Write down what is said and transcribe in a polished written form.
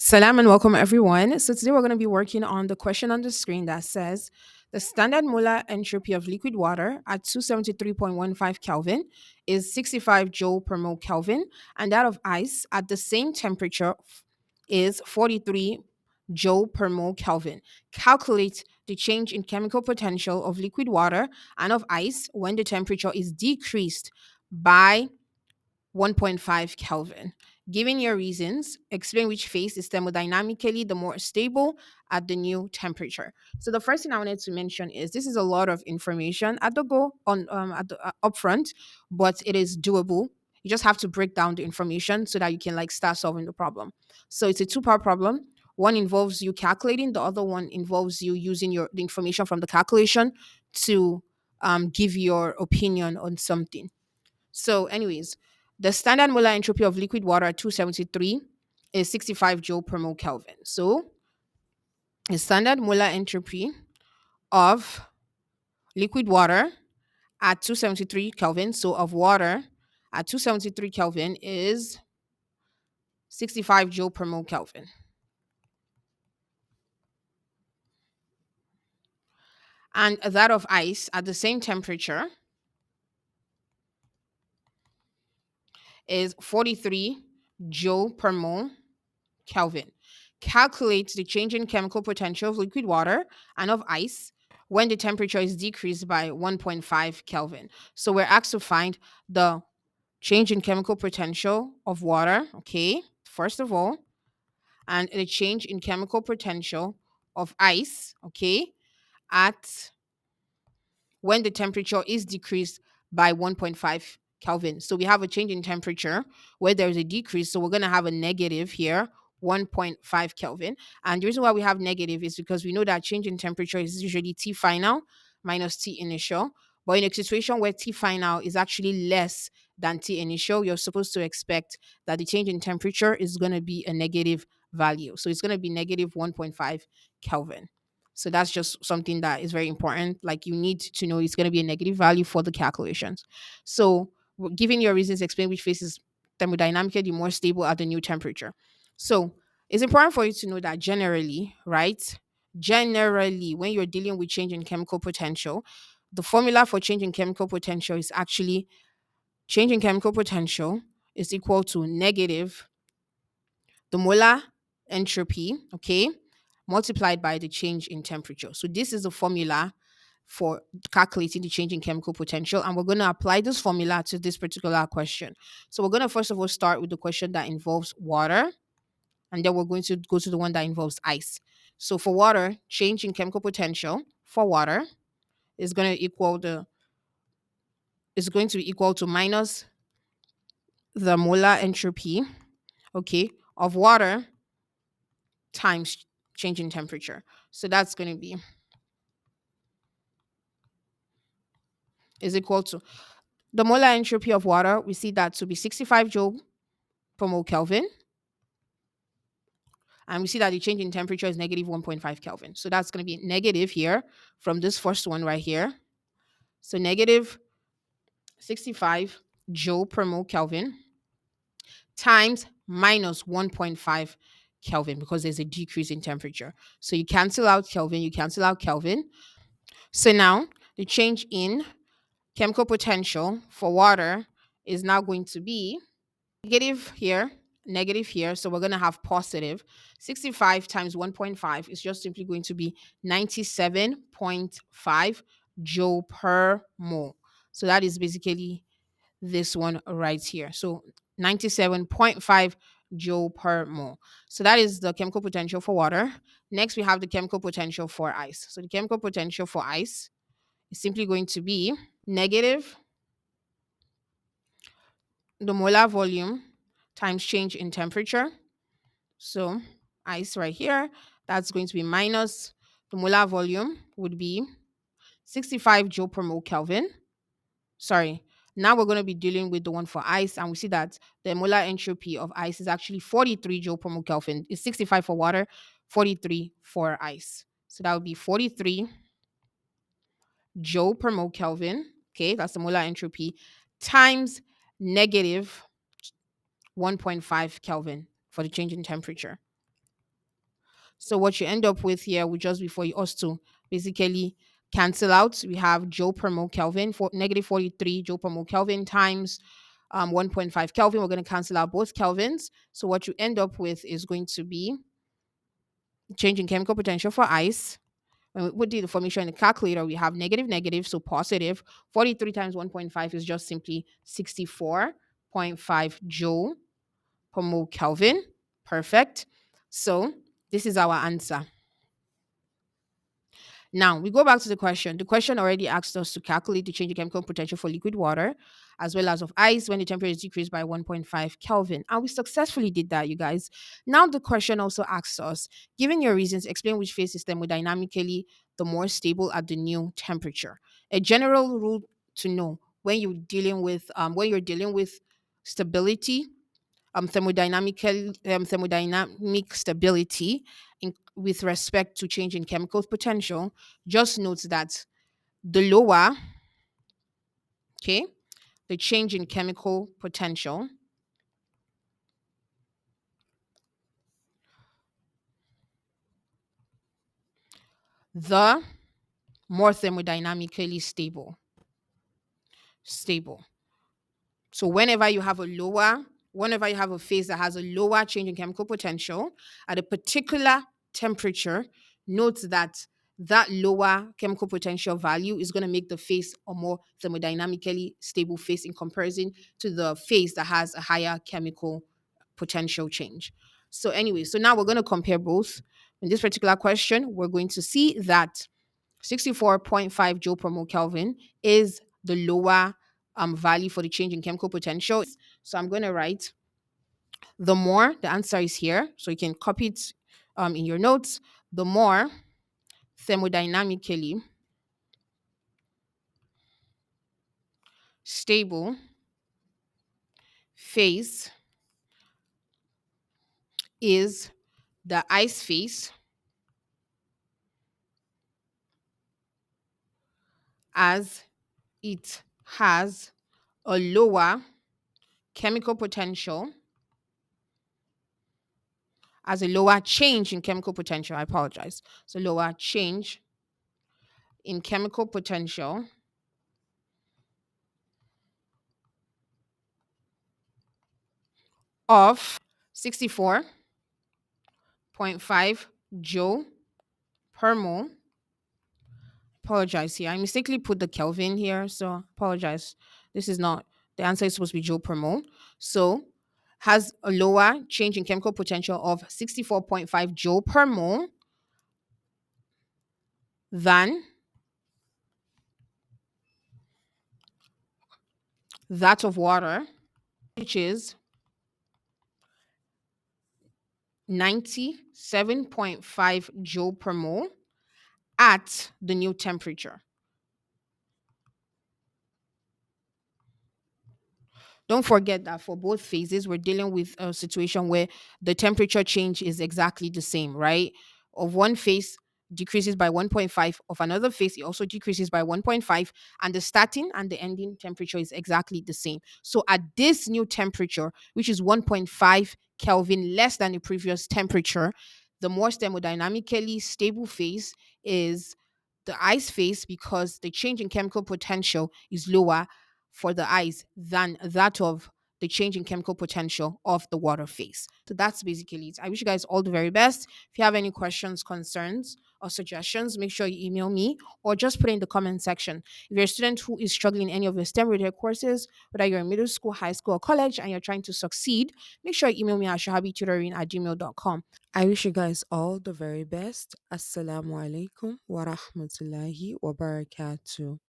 Salam and welcome everyone. So today we're going to be working on the question on the screen that says the standard molar entropy of liquid water at 273.15 Kelvin is 65 joule per mole Kelvin, and that of ice at the same temperature is 43 joule per mole Kelvin. Calculate the change in chemical potential of liquid water and of ice when the temperature is decreased by 1.5 Kelvin. Given your reasons, explain which phase is thermodynamically the more stable at the new temperature. So the first thing I wanted to mention is this is a lot of information at the go on at the upfront, but it is doable. You just have to break down the information so that you can like start solving the problem. So it's a two-part problem. One involves you calculating, the other one involves you using the information from the calculation to give your opinion on something. So, anyways, the standard molar entropy of liquid water at 273 is 65 joule per mole Kelvin. So, the standard molar entropy of liquid water at 273 Kelvin, so of water at 273 Kelvin is 65 joule per mole Kelvin. And that of ice at the same temperature is 43 joule per mole Kelvin. Calculate the change in chemical potential of liquid water and of ice when the temperature is decreased by 1.5 Kelvin. So we're asked to find the change in chemical potential of water, okay, first of all, and the change in chemical potential of ice, okay, at when the temperature is decreased by 1.5 Kelvin. So we have a change in temperature where there's a decrease. So we're going to have a negative here, 1.5 Kelvin. And the reason why we have negative is because we know that change in temperature is usually T final minus T initial. But in a situation where T final is actually less than T initial, you're supposed to expect that the change in temperature is going to be a negative value. So it's going to be negative 1.5 Kelvin. So that's just something that is very important. Like you need to know it's going to be a negative value for the calculations. So giving your reasons, explain which phase is thermodynamically more stable at the new temperature. So it's important for you to know that generally, right? Generally, when you're dealing with change in chemical potential, the formula for change in chemical potential is actually change in chemical potential is equal to negative the molar entropy, okay, multiplied by the change in temperature. So this is the formula for calculating the change in chemical potential, and we're going to apply this formula to this particular question. So we're going to first of all start with the question that involves water, and then we're going to go to the one that involves ice. So for water, change in chemical potential for water is going to equal the is going to be equal to minus the molar entropy, okay, of water times change in temperature. So that's going to be is equal to the molar entropy of water. We see that to be 65 joule per mole Kelvin. And we see that the change in temperature is negative 1.5 Kelvin. So that's going to be negative here from this first one right here. So negative 65 joule per mole Kelvin times minus 1.5 Kelvin because there's a decrease in temperature. So you cancel out Kelvin, you cancel out Kelvin. So now the change in chemical potential for water is now going to be negative here. So we're going to have positive 65 times 1.5 is just simply going to be 97.5 joule per mole. So that is basically this one right here. So 97.5 joule per mole. So that is the chemical potential for water. Next, we have the chemical potential for ice. So the chemical potential for ice is simply going to be negative the molar volume times change in temperature. So ice right here, that's going to be minus the molar volume would be 65 joule per mole Kelvin. Sorry. Now we're going to be dealing with the one for ice, and we see that the molar entropy of ice is actually 43 joule per mole Kelvin. It's 65 for water, 43 for ice. So that would be 43 joule per mole Kelvin. Okay, that's the molar entropy times negative 1.5 Kelvin for the change in temperature. So what you end up with here will just be for us to basically cancel out. We have Joule per mole Kelvin for negative 43 Joule per mole Kelvin times 1.5 Kelvin. We're going to cancel out both Kelvins. So what you end up with is going to be change in chemical potential for ice. When we put the formation in the calculator, we have negative, negative, so positive. 43 times 1.5 is just simply 64.5 joule per mole Kelvin. Perfect. So this is our answer. Now we go back to the question. The question already asked us to calculate the change in chemical potential for liquid water as well as of ice when the temperature is decreased by 1.5 Kelvin. And we successfully did that, you guys. Now the question also asks us, given your reasons, explain which phase is thermodynamically the more stable at the new temperature. A general rule to know when you're dealing with stability, thermodynamic stability with respect to change in chemical potential, just note that the lower, okay, the change in chemical potential, the more thermodynamically stable. So whenever you have a phase that has a lower change in chemical potential at a particular temperature, note that that lower chemical potential value is going to make the phase a more thermodynamically stable phase in comparison to the phase that has a higher chemical potential change. So anyway, so now we're going to compare both. In this particular question, we're going to see that 64.5 joule per mole Kelvin is the lower value for the change in chemical potential. So I'm going to write the answer is here. So you can copy it in your notes. The more thermodynamically stable phase is the ice phase, as it has a lower chemical potential, as a lower change in chemical potential. I apologize. So lower change in chemical potential of 64.5 joule per mole. Apologize here. I mistakenly put the Kelvin here, so apologize. This is not the answer is supposed to be joule per mole. So has a lower change in chemical potential of 64.5 joule per mole than that of water, which is 97.5 joule per mole at the new temperature. Don't forget that for both phases, we're dealing with a situation where the temperature change is exactly the same, right? Of one phase decreases by 1.5, of another phase, it also decreases by 1.5, and the starting and the ending temperature is exactly the same. So at this new temperature, which is 1.5 Kelvin less than the previous temperature, the more thermodynamically stable phase is the ice phase because the change in chemical potential is lower for the ice than that of the change in chemical potential of the water phase. So that's basically it. I wish you guys all the very best. If you have any questions, concerns, or suggestions, make sure you email me or just put it in the comment section. If you're a student who is struggling in any of your STEM related courses, whether you're in middle school, high school, or college, and you're trying to succeed, make sure you email me at shahabitutoring@gmail.com. I wish you guys all the very best. Assalamu alaikum wa rahmatullahi wa barakatuh.